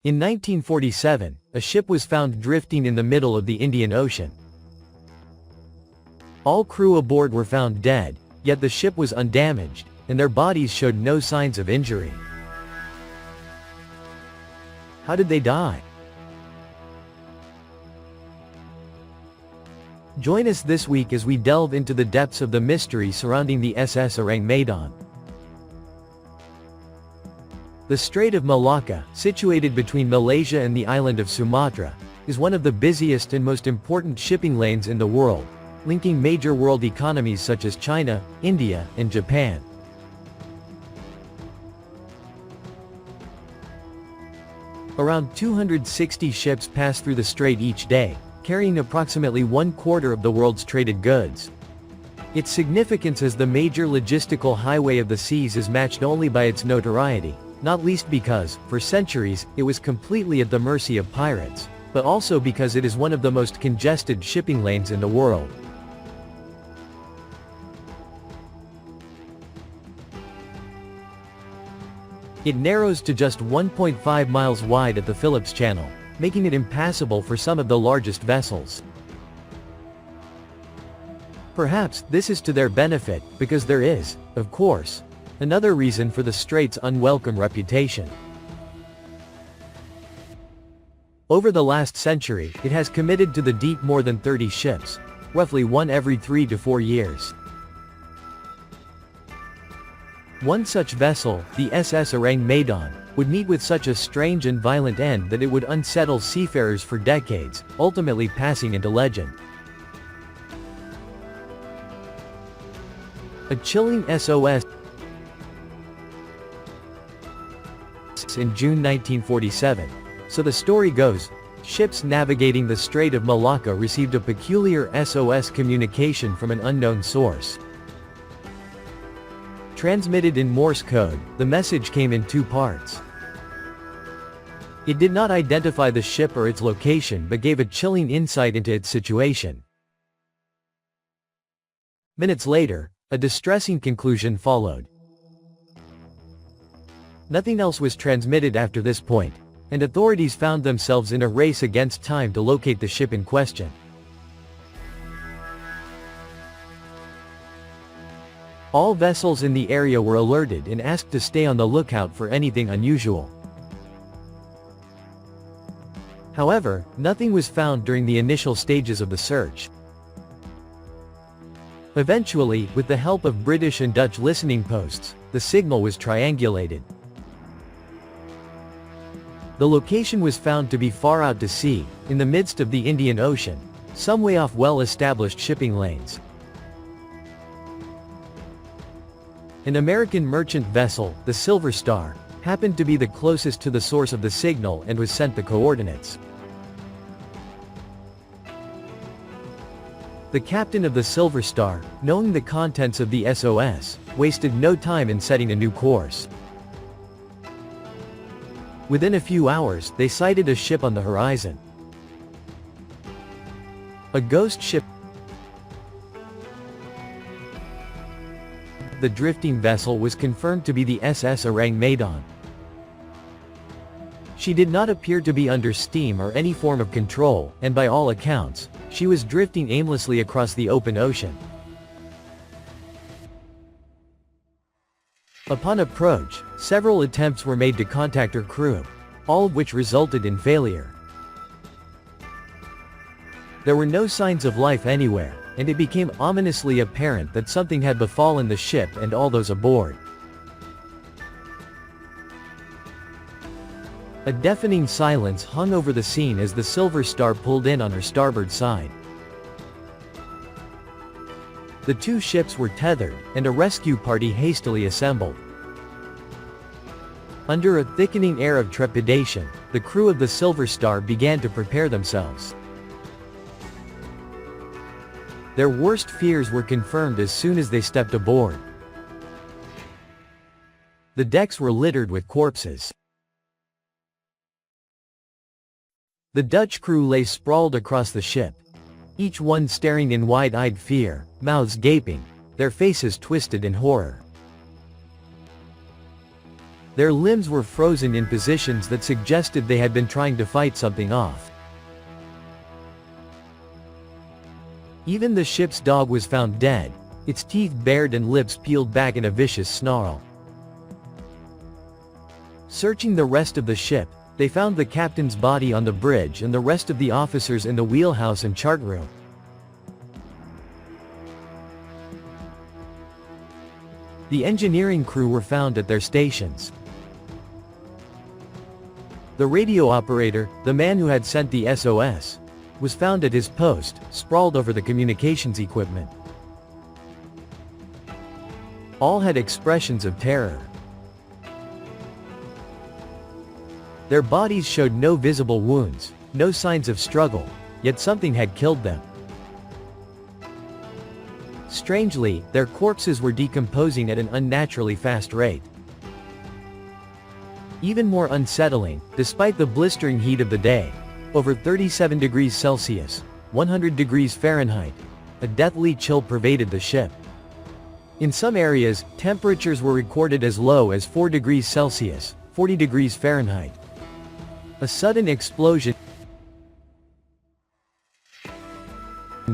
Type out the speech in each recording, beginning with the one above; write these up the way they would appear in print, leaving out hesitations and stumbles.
In 1947, a ship was found drifting in the middle of the Indian Ocean. All crew aboard were found dead, yet the ship was undamaged, and their bodies showed no signs of injury. How did they die? Join us this week as we delve into the depths of the mystery surrounding the SS Orang Medan. The Strait of Malacca, situated between Malaysia and the island of Sumatra, is one of the busiest and most important shipping lanes in the world, linking major world economies such as China, India, and Japan. Around 260 ships pass through the strait each day, carrying approximately 1/4 of the world's traded goods. Its significance as the major logistical highway of the seas is matched only by its notoriety, not least because, for centuries, it was completely at the mercy of pirates, but also because it is one of the most congested shipping lanes in the world. It narrows to just 1.5 miles wide at the Phillips Channel, making it impassable for some of the largest vessels. Perhaps this is to their benefit, because there is, of course, another reason for the strait's unwelcome reputation. Over the last century, it has committed to the deep more than 30 ships, roughly one every 3 to 4 years. One such vessel, the SS Orang Medan, would meet with such a strange and violent end that it would unsettle seafarers for decades, ultimately passing into legend. A chilling SOS in June 1947. So the story goes, ships navigating the Strait of Malacca received a peculiar SOS communication from an unknown source. Transmitted in Morse code, the message came in 2 parts. It did not identify the ship or its location but gave a chilling insight into its situation. Minutes later, a distressing conclusion followed. Nothing else was transmitted after this point, and authorities found themselves in a race against time to locate the ship in question. All vessels in the area were alerted and asked to stay on the lookout for anything unusual. However, nothing was found during the initial stages of the search. Eventually, with the help of British and Dutch listening posts, the signal was triangulated. The location was found to be far out to sea, in the midst of the Indian Ocean, some way off well-established shipping lanes. An American merchant vessel, the Silver Star, happened to be the closest to the source of the signal and was sent the coordinates. The captain of the Silver Star, knowing the contents of the SOS, wasted no time in setting a new course. Within a few hours, they sighted a ship on the horizon. A ghost ship. The drifting vessel was confirmed to be the SS Orang Medan. She did not appear to be under steam or any form of control, and by all accounts, she was drifting aimlessly across the open ocean. Upon approach, several attempts were made to contact her crew, all of which resulted in failure. There were no signs of life anywhere, and it became ominously apparent that something had befallen the ship and all those aboard. A deafening silence hung over the scene as the Silver Star pulled in on her starboard side. The 2 ships were tethered, and a rescue party hastily assembled. Under a thickening air of trepidation, the crew of the Silver Star began to prepare themselves. Their worst fears were confirmed as soon as they stepped aboard. The decks were littered with corpses. The Dutch crew lay sprawled across the ship, each one staring in wide-eyed fear, mouths gaping, their faces twisted in horror. Their limbs were frozen in positions that suggested they had been trying to fight something off. Even the ship's dog was found dead, its teeth bared and lips peeled back in a vicious snarl. Searching the rest of the ship, they found the captain's body on the bridge and the rest of the officers in the wheelhouse and chart room. The engineering crew were found at their stations. The radio operator, the man who had sent the SOS, was found at his post, sprawled over the communications equipment. All had expressions of terror. Their bodies showed no visible wounds, no signs of struggle, yet something had killed them. Strangely, their corpses were decomposing at an unnaturally fast rate. Even more unsettling, despite the blistering heat of the day, over 37 degrees Celsius, 100 degrees Fahrenheit, a deathly chill pervaded the ship. In some areas, temperatures were recorded as low as 4 degrees Celsius, 40 degrees Fahrenheit. A sudden explosion.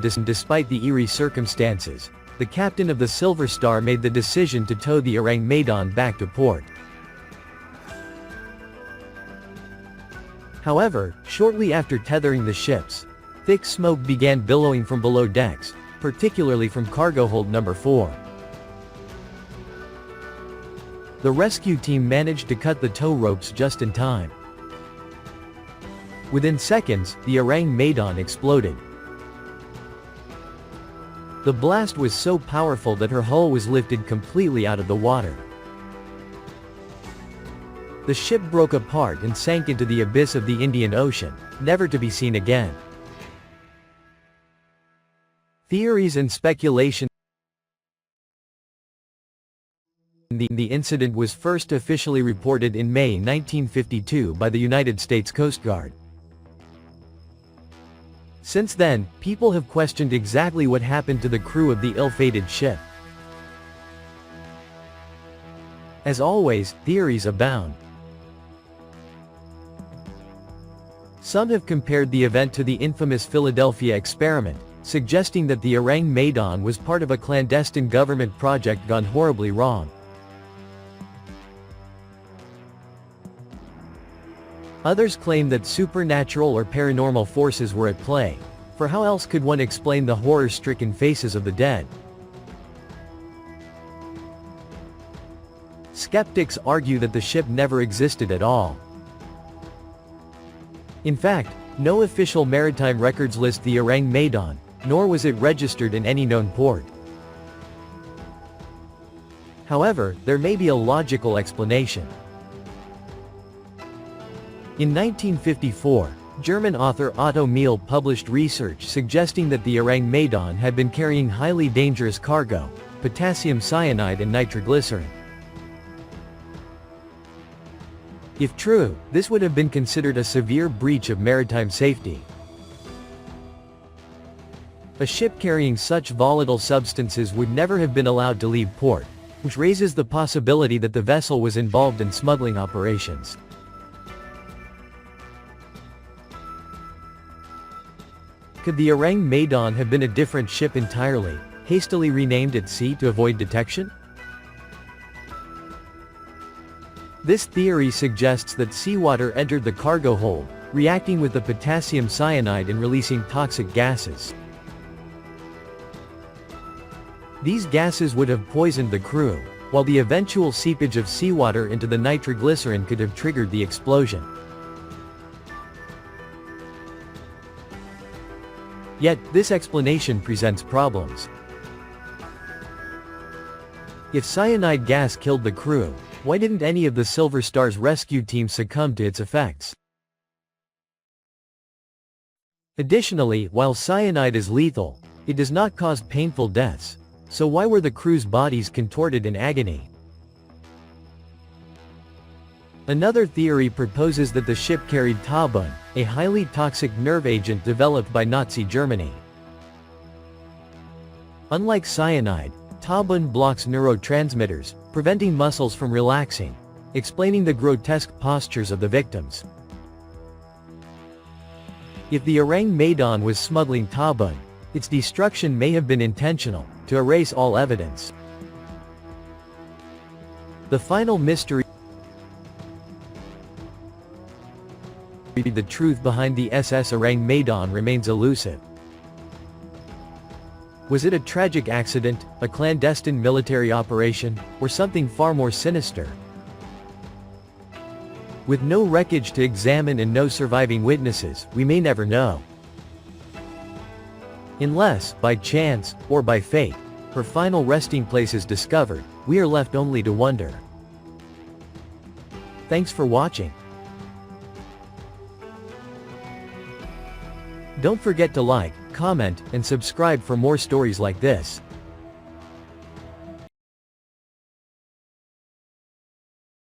Despite the eerie circumstances, the captain of the Silver Star made the decision to tow the Orang Medan back to port. However, shortly after tethering the ships, thick smoke began billowing from below decks, particularly from cargo hold number 4. The rescue team managed to cut the tow ropes just in time. Within seconds, the Orang Medan exploded. The blast was so powerful that her hull was lifted completely out of the water. The ship broke apart and sank into the abyss of the Indian Ocean, never to be seen again. Theories and speculation. The incident was first officially reported in May 1952 by the United States Coast Guard. Since then, people have questioned exactly what happened to the crew of the ill-fated ship. As always, theories abound. Some have compared the event to the infamous Philadelphia experiment, suggesting that the Orang Medan was part of a clandestine government project gone horribly wrong. Others claim that supernatural or paranormal forces were at play, for how else could one explain the horror-stricken faces of the dead? Skeptics argue that the ship never existed at all. In fact, no official maritime records list the Orang Medan, nor was it registered in any known port. However, there may be a logical explanation. In 1954, German author Otto Mehl published research suggesting that the Orang Medan had been carrying highly dangerous cargo, potassium cyanide and nitroglycerin. If true, this would have been considered a severe breach of maritime safety. A ship carrying such volatile substances would never have been allowed to leave port, which raises the possibility that the vessel was involved in smuggling operations. Could the Orang Medan have been a different ship entirely, hastily renamed at sea to avoid detection? This theory suggests that seawater entered the cargo hold, reacting with the potassium cyanide and releasing toxic gases. These gases would have poisoned the crew, while the eventual seepage of seawater into the nitroglycerin could have triggered the explosion. Yet, this explanation presents problems. If cyanide gas killed the crew, why didn't any of the Silver Star's rescue team succumb to its effects? Additionally, while cyanide is lethal, it does not cause painful deaths, so why were the crew's bodies contorted in agony? Another theory proposes that the ship carried Taubun, a highly toxic nerve agent developed by Nazi Germany. Unlike cyanide, Taubun blocks neurotransmitters, preventing muscles from relaxing, explaining the grotesque postures of the victims. If the Orang Medan was smuggling tabun, its destruction may have been intentional, to erase all evidence. The final mystery: the truth behind the SS Orang Medan remains elusive. Was it a tragic accident, a clandestine military operation, or something far more sinister? With no wreckage to examine and no surviving witnesses, we may never know. Unless, by chance, or by fate, her final resting place is discovered, we are left only to wonder. Thanks for watching. Don't forget to like, comment, and subscribe for more stories like this.